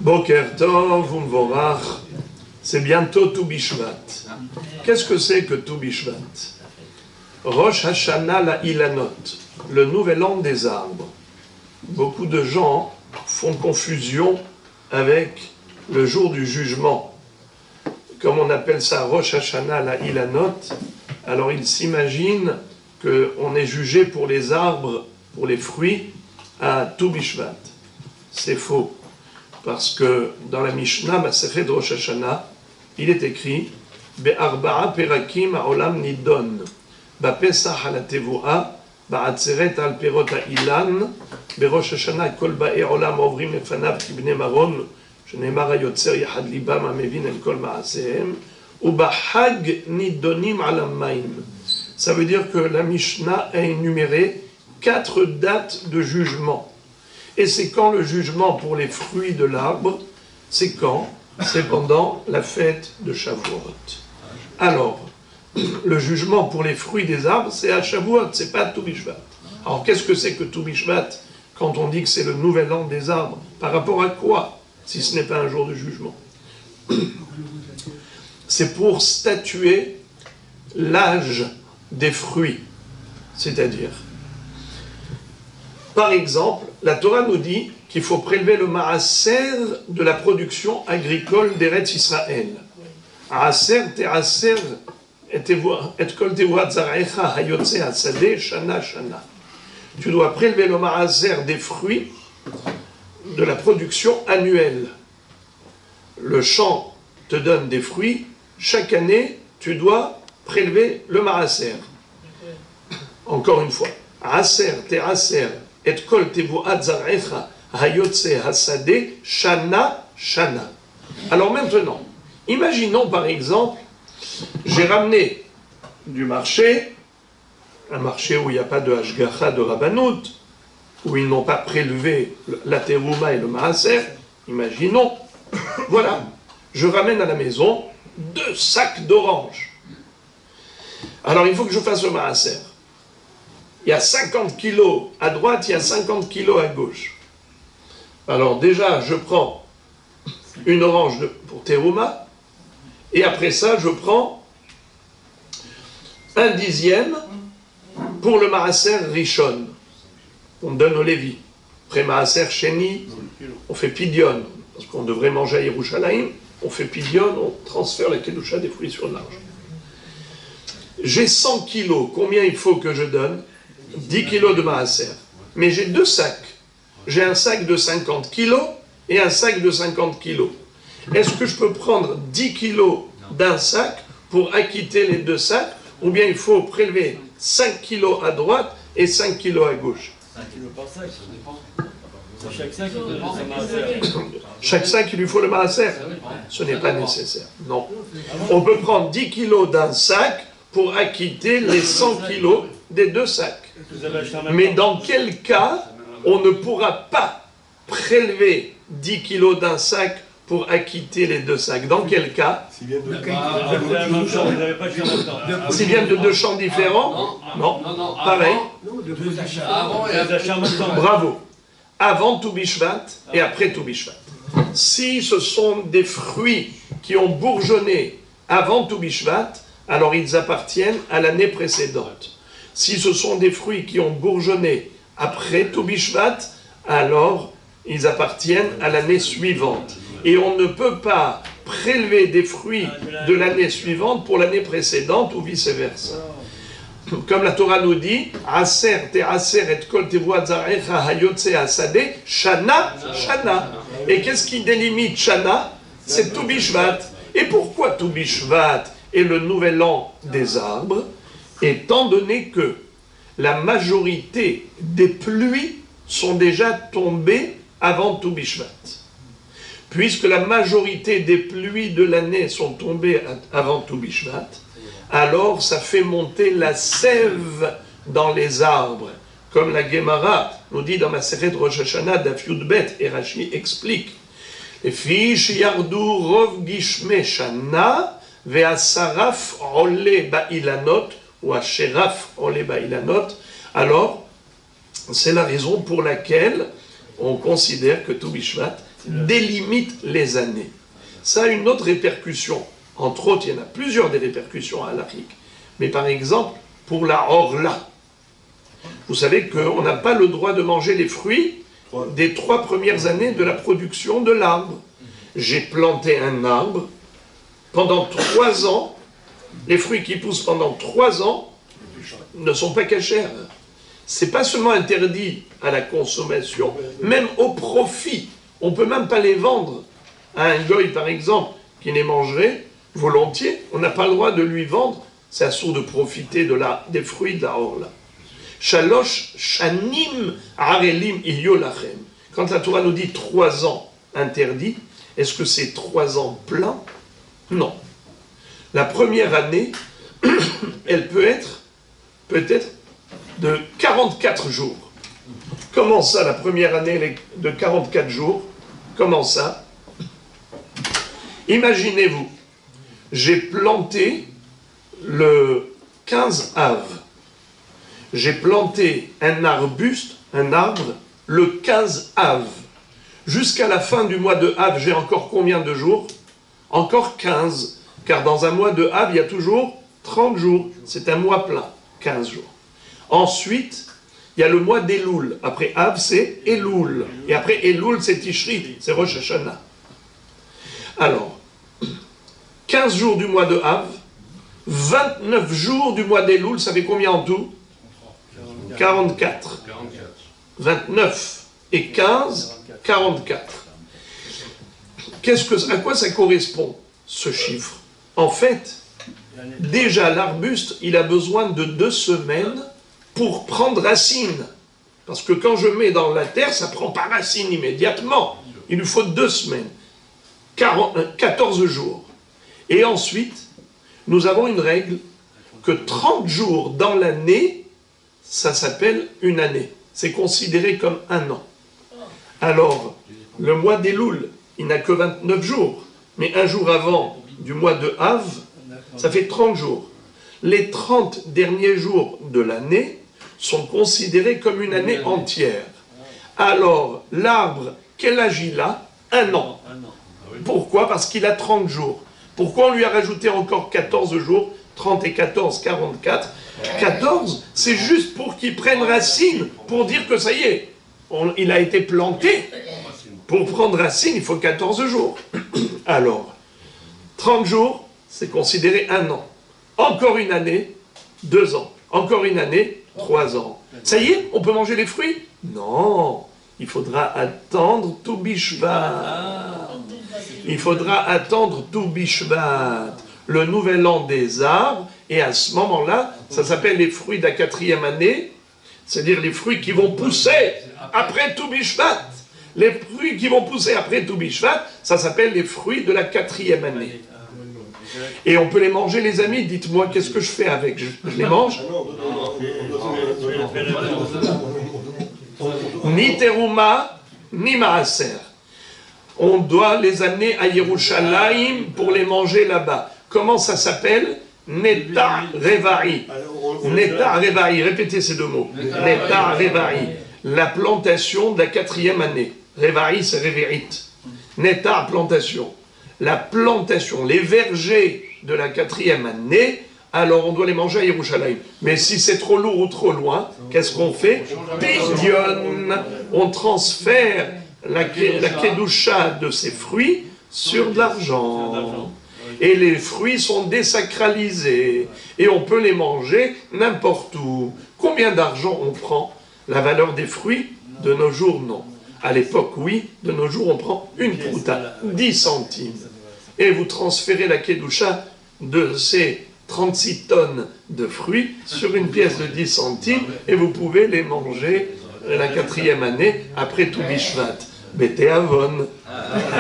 Boker Tov, Umvorach, c'est bientôt Tu Bishvat. Qu'est-ce que c'est que Tu Bishvat? Rosh Hashanah la Ilanot, le nouvel an des arbres. Beaucoup de gens font confusion avec le jour du jugement. Comme on appelle ça Rosh Hashanah la Ilanot, alors ils s'imaginent qu'on est jugé pour les arbres, pour les fruits, à Tu Bishvat. C'est faux. Parce que dans la Mishnah, Masechet Rosh Hashanah, il est écrit Be'arba'a perakim ha'olam nidon, ba'pesach ha'latevu'a, ba'atzeret al perot ha'ilan, be'rosh Hashanah kol ba'i olam ovrim lefanav kibnei maron, שנאמר היוצר יחד ליבם המבין אל כל מעשיהם, ובחג נידונים על המים. Ça veut dire que la Mishnah a énuméré 4 dates de jugement. Et c'est quand le jugement pour les fruits de l'arbre? C'est quand? C'est pendant la fête de Shavuot. Alors, le jugement pour les fruits des arbres, c'est à Shavuot, c'est pas à Tu Bishvat. Alors, qu'est-ce que c'est que Tu Bishvat quand on dit que c'est le nouvel an des arbres? Par rapport à quoi, si ce n'est pas un jour de jugement? C'est pour statuer l'âge des fruits. C'est-à-dire, par exemple, la Torah nous dit qu'il faut prélever le maaser de la production agricole d'Eretz Israël. Maaser te'aser et kol tevuat zaraecha hayotze hasadeh shana shana. Tu dois prélever le maaser des fruits de la production annuelle. Le champ te donne des fruits, chaque année, tu dois prélever le maaser. Encore une fois, aser te'aser et kol tevuat zaraecha hayotze hasadeh shana shana. Alors maintenant, imaginons par exemple, j'ai ramené du marché, un marché où il n'y a pas de hashgacha de rabbanout, où ils n'ont pas prélevé la terouma et le maaser, imaginons, voilà, je ramène à la maison 2 sacs d'oranges. Alors il faut que je fasse le maaser. Il y a 50 kilos à droite, il y a 50 kilos à gauche. Alors déjà, je prends une orange pour terouma, et après ça, je prends 1/10 pour le maaser rishon. On donne au Lévi. Après maaser sheni, on fait pidyon, parce qu'on devrait manger à Yerushalayim, on fait pidyon, on transfère la kedusha des fruits sur l'argent. J'ai 100 kilos, combien il faut que je donne? 10 kilos de maaser. Mais j'ai 2 sacs. J'ai un sac de 50 kilos et un sac de 50 kilos. Est-ce que je peux prendre 10 kilos d'un sac pour acquitter les 2 sacs, ou bien il faut prélever 5 kilos à droite et 5 kilos à gauche? 5 kilos par sac, ça dépend. Chaque sac, il faut le maaser. Chaque sac, il lui faut le maaser. Ce n'est pas nécessaire. Non. On peut prendre 10 kilos d'un sac pour acquitter les 100 kilos des 2 sacs. Mais dans quel cas on ne pourra pas prélever 10 kilos d'un sac pour acquitter les 2 sacs? Dans quel cas? S'ils viennent de 2 champs différents? Non. Pareil. Bravo. Avant Tu Bishvat et après Tu Bishvat. Si ce sont des fruits qui ont bourgeonné avant Tu Bishvat, alors ils appartiennent à l'année précédente. Si ce sont des fruits qui ont bourgeonné après Tu Bishvat, alors ils appartiennent à l'année suivante. Et on ne peut pas prélever des fruits de l'année suivante pour l'année précédente ou vice-versa. Comme la Torah nous dit, Aser te'aser et kol tevuat zarecha hayotze hasadeh shana shana. Et qu'est-ce qui délimite shana? C'est Tu Bishvat. Et pourquoi Tu Bishvat est le nouvel an des arbres? Étant donné que la majorité des pluies sont déjà tombées avant Tu Bishvat. Puisque la majorité des pluies de l'année sont tombées avant Tu Bishvat, alors ça fait monter la sève dans les arbres. Comme la Gemara nous dit dans Masechet Rosh Hashanah, Daf Yud Bet, et Rashi explique. Lefi sheyardu rov gishme shana ve'asaraf ole ba'ilanot, ou asheraf ole ba'ilanot. Alors, c'est la raison pour laquelle on considère que Tu Bishvat délimite les années. Ça a une autre répercussion. Entre autres, il y en a plusieurs des répercussions halachiques. Mais par exemple, pour la orla, vous savez qu'on n'a pas le droit de manger les fruits des 3 premières années de la production de l'arbre. J'ai planté un arbre, pendant 3 ans, les fruits qui poussent pendant 3 ans ne sont pas cachers. C'est pas seulement interdit à la consommation, même au profit. On ne peut même pas les vendre à un goy, par exemple, qui les mangerait volontiers. On n'a pas le droit de lui vendre. C'est assourd de profiter des fruits de la orla. Shalosh shanim arelim iyolachem. Quand la Torah nous dit 3 ans interdits, est-ce que c'est 3 ans pleins? Non. La première année, elle peut être peut-être de 44 jours. Comment ça, la première année elle est de 44 jours? Comment ça? Imaginez-vous, j'ai planté le 15 Av. J'ai planté un arbuste, un arbre, le 15 Av. Jusqu'à la fin du mois de Av, j'ai encore combien de jours? Encore 15. Car dans un mois de Av, il y a toujours 30 jours. C'est un mois plein, 15 jours. Ensuite, il y a le mois d'Elul. Après Av, c'est Elul. Et après Elul, c'est Tishri, c'est Rosh Hashanah. Alors, 15 jours du mois de Av, 29 jours du mois d'Elul, ça fait combien en tout? 44. 29 et 15, 44. À quoi ça correspond, ce chiffre? En fait, déjà l'arbuste, il a besoin de 2 semaines pour prendre racine. Parce que quand je mets dans la terre, ça ne prend pas racine immédiatement. Il nous faut 2 semaines. 14 jours. Et ensuite, nous avons une règle que 30 jours dans l'année, ça s'appelle une année. C'est considéré comme un an. Alors, le mois d'Elul, il n'a que 29 jours. Mais un jour avant du mois de Av, ça fait 30 jours. Les 30 derniers jours de l'année sont considérés comme une année entière. Alors, l'arbre, quel âge il a? 1 an. Pourquoi? Parce qu'il a 30 jours. Pourquoi on lui a rajouté encore 14 jours? 30 et 14, 44. 14, c'est juste pour qu'il prenne racine, pour dire que ça y est, il a été planté. Pour prendre racine, il faut 14 jours. Alors, 30 jours, c'est considéré 1 an. Encore une année, 2 ans. Encore une année, 3 ans. Ça y est, on peut manger les fruits? Non, il faudra attendre tout Bishvat. Il faudra attendre tout Bishvat, le nouvel an des arbres, et à ce moment-là, ça s'appelle les fruits de la 4e année, c'est-à-dire les fruits qui vont pousser après tout Bishvat. Les fruits qui vont pousser après tout Bishvat, ça s'appelle les fruits de la 4e année. Et on peut les manger, les amis. Dites-moi, qu'est-ce que je fais avec? Je les mange? Ni teruma, ni maaser. On doit les amener à Yerushalayim pour les manger là-bas. Comment ça s'appelle? Neta Revari. Neta Revari. Répétez ces 2 mots. Neta Revari. La plantation de la 4e année. Revari, c'est révérite. Neta, plantation. La plantation, les vergers de la 4e année, alors on doit les manger à Yerushalayim. Mais si c'est trop lourd ou trop loin, qu'est-ce qu'on fait? Pidyon. On transfère la kedusha de ces fruits sur de l'argent. Et les fruits sont désacralisés. Et on peut les manger n'importe où. Combien d'argent on prend? La valeur des fruits? De nos jours, non. À l'époque, oui. De nos jours, on prend une prouta, 10 centimes. Et vous transférez la kedusha de ces 36 tonnes de fruits sur une pièce de 10 centimes et vous pouvez les manger la 4e année après tout Bishvat. Bete Avon.